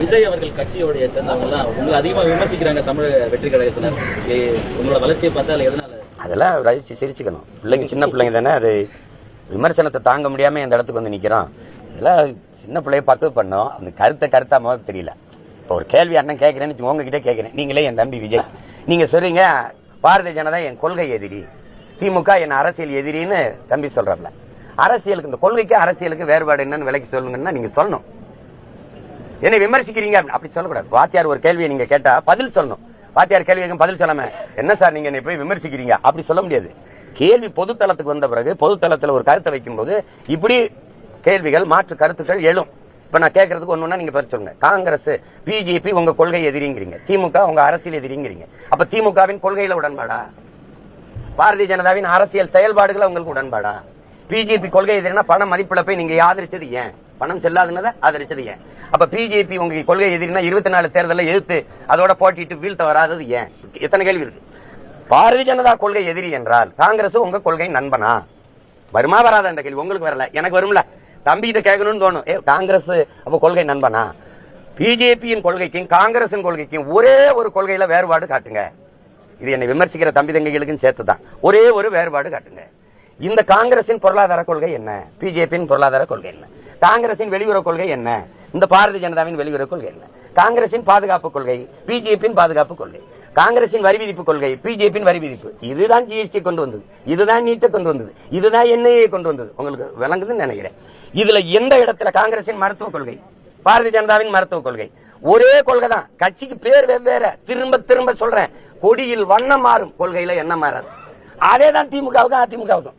விஜய் அவர்கள் கட்சியோடைய சேர்ந்தவங்க உங்களை அதிகமா விமர்சிக்கிறாங்க தமிழக வெற்றி கழகத்தினர். உங்களோட வளர்ச்சியை பார்த்தால் எதனால? அதெல்லாம் ரசிச்சு சிரிச்சுக்கணும். பிள்ளைங்க சின்ன பிள்ளைங்க தானே, அது விமர்சனத்தை தாங்க முடியாம இந்த இடத்துக்கு வந்து நிக்கிறோம். இதெல்லாம் சின்ன பிள்ளைய பார்த்து பண்ணோம். அந்த கருத்தா மாதிரி தெரியல. இப்போ ஒரு கேள்வி அண்ணன் கேட்கிறேன்னு உங்ககிட்ட கேட்கிறேன். நீங்களே என் தம்பி விஜய், நீங்க சொல்றீங்க பாரதிய ஜனதா என் கொள்கை எதிரி, திமுக என் அரசியல் எதிரின்னு தம்பி சொல்றல. அரசியலுக்கு இந்த கொள்கைக்கு அரசியலுக்கு வேறுபாடு என்னன்னு விலைக்கு சொல்லுங்கன்னா நீங்க சொல்லணும். என்ன விமர்சிக்கிறீங்க அப்படி சொல்லக்கூடாது. வாத்தியார் ஒரு கேள்வியை நீங்க கேட்டா பதில் சொல்லணும். வாத்தியார் கேள்விக்கு பதில் சொல்லாம என்ன சார் நீங்க என்ன போய் விமர்சிக்கிறீங்க அப்படி சொல்ல முடியாது. கேள்வி பொதுத்தளத்துக்கு வந்த பிறகு பொதுத்தளத்துல ஒரு கருத்தை வைக்கும் போது இப்படி கேள்விகள் மாற்று கருத்துக்கள் எழும். இப்ப நான் கேட்கறதுக்கு ஒண்ணுன்னா நீங்க பதில் சொல்லுங்க. காங்கிரஸ் பிஜேபி உங்க கொள்கை எதிரிங்கிறீங்க, திமுக உங்க அரசியல் எதிரிங்கிறீங்க. அப்ப திமுகவின் கொள்கையில உடன்பாடா? பாரதிய ஜனதாவின் அரசியல் செயல்பாடுகளை உங்களுக்கு உடன்பாடா? பிஜேபி கொள்கை எதிரினா பண மதிப்பிழப்பை நீங்க ஆதரிச்சது ஏன்? பணம் செல்லாதுன்னதை ஆதரிச்சது ஏன்? அப்ப பிஜேபி உங்க கொள்கை எதிரினா 24 தேர்தலை எதிர்த்து அதோட போட்டிட்டு வீழ்த்த வராதது ஏன்? எத்தனை கேள்வி இருக்கு. பாரதிய ஜனதா கொள்கை எதிரி என்றால் காங்கிரஸ் உங்க கொள்கை நண்பனா? வருமா வராத அந்த கேள்வி உங்களுக்கு வரல, எனக்கு வரும்ல. தம்பிகிட்ட கேட்கணும்னு தோணும். காங்கிரஸ் அப்ப கொள்கை நண்பனா? பிஜேபியின் கொள்கைக்கும் காங்கிரசின் கொள்கைக்கும் ஒரே ஒரு கொள்கையில வேறுபாடு காட்டுங்க. இது என்னை விமர்சிக்கிற தம்பி தங்கைகளுக்கும் சேர்த்துதான். ஒரே ஒரு வேறுபாடு காட்டுங்க. இந்த காங்கிரசின் பொருளாதார கொள்கை என்ன, பிஜேபியின் பொருளாதார கொள்கை என்ன, காங்கிரசின் வெளியுறவு கொள்கை என்ன, இந்த பாரதிய ஜனதாவின் வெளியுறவு கொள்கை என்ன, காங்கிரசின் பாதுகாப்பு கொள்கை பிஜேபியின் பாதுகாப்பு கொள்கை, காங்கிரசின் வரி விதிப்பு கொள்கை பிஜேபியின் வரி விதிப்பு. இதுதான் ஜிஎஸ்டி கொண்டு வந்தது, இதுதான் நீட்டை கொண்டு வந்தது, இதுதான் என்ஐஏ கொண்டு வந்தது. உங்களுக்கு விளங்குதுன்னு நினைக்கிறேன். இதுல எந்த இடத்துல காங்கிரசின் மருத்துவ கொள்கை, பாரதிய ஜனதாவின் மருத்துவ கொள்கை ஒரே கொள்கை தான். கட்சிக்கு பேர் வெவ்வேறு. திரும்ப திரும்ப சொல்றேன், கொடியில் வண்ணம் மாறும், கொள்கையில என்ன மாறாது. அதேதான் திமுகவுக்கும் அதிமுகவுக்கும்.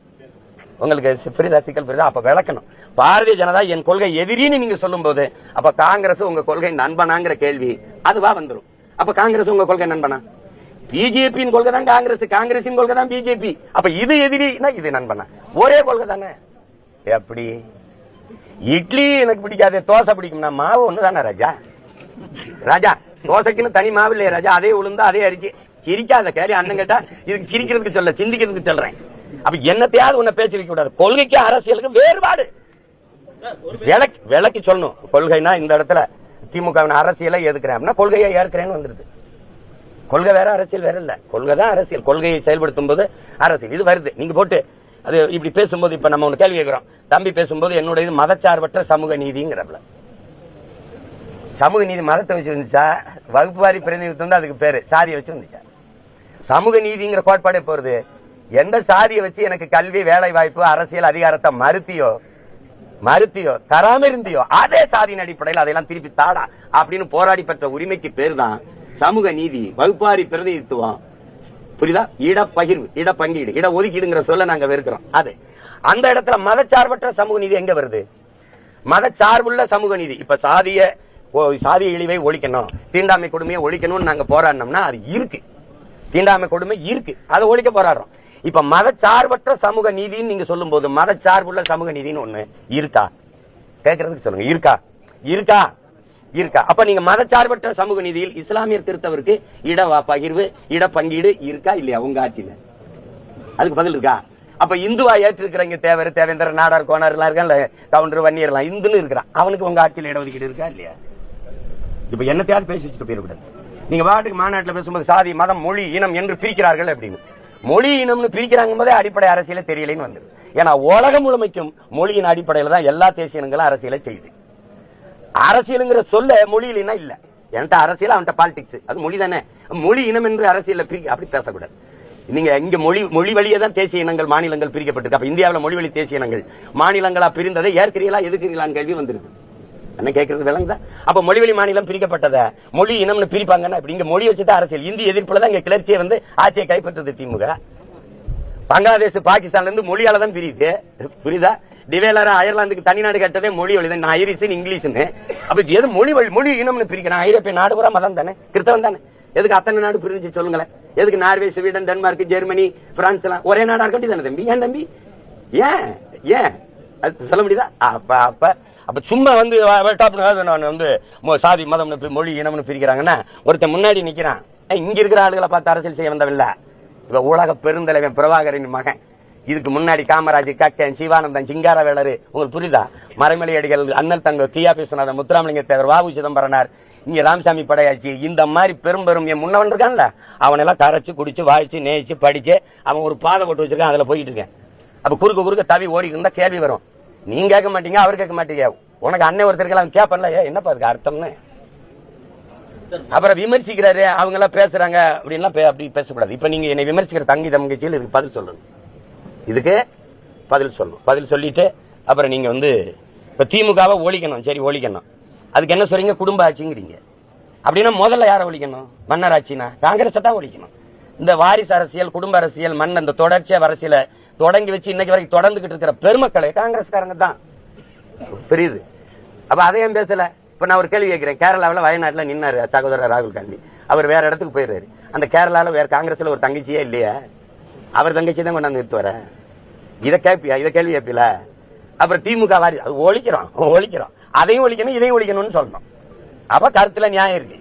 உங்களுக்கு புரியுதா? சிக்கல் புரியுதா? அப்ப விளக்கணும். பாரதிய ஜனதா என் கொள்கை எதிரின்னு நீங்க சொல்லும் போது அப்ப காங்கிரஸ் உங்க கொள்கை நண்பனாங்கிற கேள்வி அதுவா வந்துடும். அப்ப காங்கிரஸ் உங்க கொள்கை நண்பனா? பிஜேபியின் கொள்கை தான் காங்கிரஸ், காங்கிரசின் கொள்கை தான் பிஜேபி. அப்ப இது எதிரினா இது நண்பனா? ஒரே கொள்கை தானே. எப்படி இட்லி எனக்கு பிடிக்காது, தோசை பிடிக்கும்னா மாவு ஒண்ணுதானே ராஜா. ராஜா தோசைக்குன்னு தனி மாவு இல்லையா ராஜா? அதே உளுந்தா அதே அரிசி. சிரிக்காத கேள்வி அண்ணன் கேட்டா இதுக்கு சிரிக்கிறதுக்கு சொல்ல, சிந்திக்கிறதுக்கு சொல்றேன். அப்ப என்னத்தையாவது உன்னை பேச்சு வைக்க கூடாது. கொள்கைக்கு அரசியலுக்கு வேறுபாடு விளக்கி சொல்லணும். கொள்கைனா இந்த இடத்துல திமுகவின் அரசியலை எதுக்குறேன் அப்படின்னா கொள்கையை ஏற்கிறேன்னு வந்துருது. கொள்கை வேற அரசியல் வேற இல்ல. கொள்கை தான் அரசியல். கொள்கையை செயல்படுத்தும் போது அரசியல் இது வருது. நீங்க போட்டு அது இப்படி பேசும்போது இப்ப நம்ம ஒண்ணு கேள்வி கேட்கிறோம். தம்பி பேசும்போது என்னுடைய மதச்சார்பற்ற சமூக நீதிங்கிறப்பல சமூக நீதி மதத்தை வச்சு வந்துச்சா, வகுப்பு வாரி பிரதிநிதித்துவம் அதுக்கு பேரு, சாதியை வச்சு வந்துச்சா? சமூக நீதிங்கிற கோட்பாடு போறது எந்த சாதியை வச்சு எனக்கு கல்வி வேலை வாய்ப்பு அரசியல் அதிகாரத்தை மறுத்தியோ தராம இருந்தியோ அதே சாதியின் அடிப்படையில் அதையெல்லாம் திருப்பி தாடா அப்படின்னு போராடி பெற்ற உரிமைக்கு பேர் தான் சமூக நீதி, வகுப்பாரி பிரதிநிதித்துவம். புரியுதா? இடப்பகிர்வு, இடப்பங்கீடு, இட ஒதுக்கீடுங்கிற சொல்ல நாங்க வெறுக்கிறோம். அது அந்த இடத்துல மதச்சார்பற்ற சமூக நீதி எங்க வருது? மதச்சார்புள்ள சமூக நீதி. இப்ப சாதிய இழிவை ஒழிக்கணும், தீண்டாமை கொடுமையை ஒழிக்கணும்னு நாங்க போராடினோம்னா அது இருக்கு. தீண்டாமை கொடுமை இருக்கு, அதை ஒழிக்க போராடுறோம். இப்ப மதச்சார்பற்ற சமூக நீதினு நீங்க சொல்லும் போது மதச்சார்புள்ள சமூக நீதினு ஒண்ணு இருக்கா? கேட்கறதுக்கு சொல்லுங்க. இருக்கா? அப்ப நீங்க மதச்சார்பற்ற சமூக நீதியில் இஸ்லாமியர் கிறிஸ்தவருக்கு இட பகிர்வு, இட பங்கீடு இருக்கா இல்லையா உங்க ஆட்சியில? அதுக்கு பதில் இருக்கா? அப்ப இந்துவா ஏற்றிருக்கிறீங்க தேவர், தேவேந்திர, நாடார், கோனார் எல்லாம் இருக்கா, கவுண்டர், வன்னியர் எல்லாம் இந்துன்னு இருக்கிறான். அவனுக்கு உங்க ஆட்சியில இடஒதுக்கீடு இருக்கா இல்லையா? இப்ப என்னத்தையாவது பேசி வச்சுட்டு போயிடக்கூடாது. நீங்க வாட்டுக்கு மாநாட்டில் பேசும்போது சாதி, மதம், மொழி, இனம் என்று பிரிக்கிறார்கள் அப்படின்னு. மொழி இனம்னு பிரிக்கிறாங்க போதே அடிப்படை அரசியல தெரியலன்னு வந்து. ஏன்னா உலகம் முழுமைக்கும் மொழியின் அடிப்படையில தான் எல்லா தேசிய இனங்களும் அரசியலை செய்யுது. அரசியலுங்கிற சொல்ல மொழியினா இல்ல. என்கிட்ட அரசியல், அவன்கிட்ட பாலிடிக்ஸ், அது மொழி தானே. மொழி இனம் என்று அரசியல் அப்படி பேசக்கூடாது. நீங்க இங்க மொழி வழியே தான் தேசிய இனங்கள் மாநிலங்கள் பிரிக்கப்பட்டிருக்கு. அப்ப இந்தியாவில் மொழி வழி தேசிய இனங்கள் மாநிலங்களா பிரிந்ததை ஏற்கிறீங்களா எதுக்குறீங்களான்னு கேள்வி வந்துருக்கு. என்ன கேட்கறது விளங்குதா? அப்ப மொழிவழி மாநிலம் பிரிக்கப்பட்டத மொழி இனம்னு பிரிப்பாங்கன்னா இங்க மொழி வச்சுதான் அரசியல். இந்தி எதிர்ப்புலதான் இங்க கிளர்ச்சியை வந்து ஆட்சியை கைப்பற்றது திமுக. பங்களாதேஷ் பாகிஸ்தான்ல இருந்து மொழியால தான் பிரியுது. புரியுதா? டிவேலரா அயர்லாந்துக்கு தனிநாடு கட்டதே மொழி வழிதான். ஐரிஷ் இங்கிலீஷ்னு. அப்ப எது மொழி இனம்னு பிரிக்கிறான்? ஐரோப்பிய நாடு பூரா மதம் தானே, கிறிஸ்தவன் தானே. எதுக்கு அத்தனை நாடு பிரிஞ்சு சொல்லுங்களேன்? எதுக்கு Norway, Sweden, Denmark, Germany, France எல்லாம் ஒரே நாடா இருக்க வேண்டியதானே தம்பி? ஏன் தம்பி? ஏன் அது சொல்ல முடியுதா? அப்ப சும்மா வந்து சாதி, மதம், மொழி, இனம்னு பிரிக்கிறாங்கன்னா ஒருத்தன் முன்னாடி நிக்கிறான். இங்க இருக்கிற ஆளுகளை பார்த்து அரசியல் செய்ய வந்தவில்லை. இப்ப உலக பெருந்தலைவன் பிரபாகரின் மகன். இதுக்கு முன்னாடி காமராஜ், கக்கன், சிவானந்தன், சிங்காரவேலர், உங்களுக்கு புரியுதா? மறைமலை அடிகள், அண்ணல் தங்க, கியா விஸ்வநாதன், முத்துராமலிங்க தேவர், வாவு சிதம்பரனார், இங்க ராமசாமி படையாச்சு, இந்த மாதிரி பெரும் பெரும் என் முன்னவன் இருக்கான்ல, அவனெல்லாம் கரைச்சு குடிச்சு வாய்ச்சு நேச்சு படிச்சு அவன் ஒரு பாதை போட்டு வச்சிருக்கான், அதுல போயிட்டு இருக்கேன். அப்ப குறுக்க குறுக்க தவி ஓடி இருந்தா கேள்வி வரும். நீங்க கேட்க மாட்டீங்க, அவர் கேட்க மாட்டீங்க. உனக்கு அண்ணன் ஒருத்தருக்கு அவன் கேட்பல, என்னப்பா அதுக்கு அர்த்தம்னு அப்புறம் விமர்சிக்கிறாரு. அவங்க எல்லாம் பேசுறாங்க அப்படின்லாம் அப்படி பேசக்கூடாது. இப்ப நீங்க என்னை விமர்சிக்கிற தங்கி தங்கச்சியில் இதுக்கு பதில் சொல்லணும், இதுக்கு பதில் சொல்லணும். பதில் சொல்லிட்டு அப்புறம் நீங்க இப்ப திமுகவை ஒழிக்கணும், சரி ஒழிக்கணும். அதுக்கு என்ன சொல்றீங்க, குடும்ப ஆட்சிங்கிறீங்க. அப்படின்னா முதல்ல யாரை ஒழிக்கணும், மன்னர் ஆட்சினா காங்கிரஸ் தான் ஒழிக்கணும். இந்த வாரிசு அரசியல், குடும்ப அரசியல், மண் இந்த தொடர்ச்சியா அரசியல தொடங்கி வச்சு இன்னைக்கு வரைக்கும் தொடர்ந்துகிட்டு இருக்கிற பெருமக்களை காங்கிரஸ்காரங்க தான். புரியுது? அப்ப அதையும் பேசல. இப்ப நான் ஒரு கேள்வி கேட்கிறேன். கேரளாவில் வயநாட்டில் நின்னாரு சகோதரர் ராகுல் காந்தி, அவர் வேற இடத்துக்கு போயிடுறாரு. அந்த கேரளாவில் வேற காங்கிரஸ்ல ஒரு தங்கச்சியே இல்லையா, அவர் தங்கச்சி தான் கொண்டாந்து நிறுத்து வர. இதை கேட்பியா, இதை கேள்வி கேட்பில. அப்புறம் திமுக வாரி ஒழிக்கிறோம், அதையும் ஒழிக்கணும் இதையும் ஒழிக்கணும்னு சொல்லணும். அப்ப கருத்துல நியாயம் இருக்கு.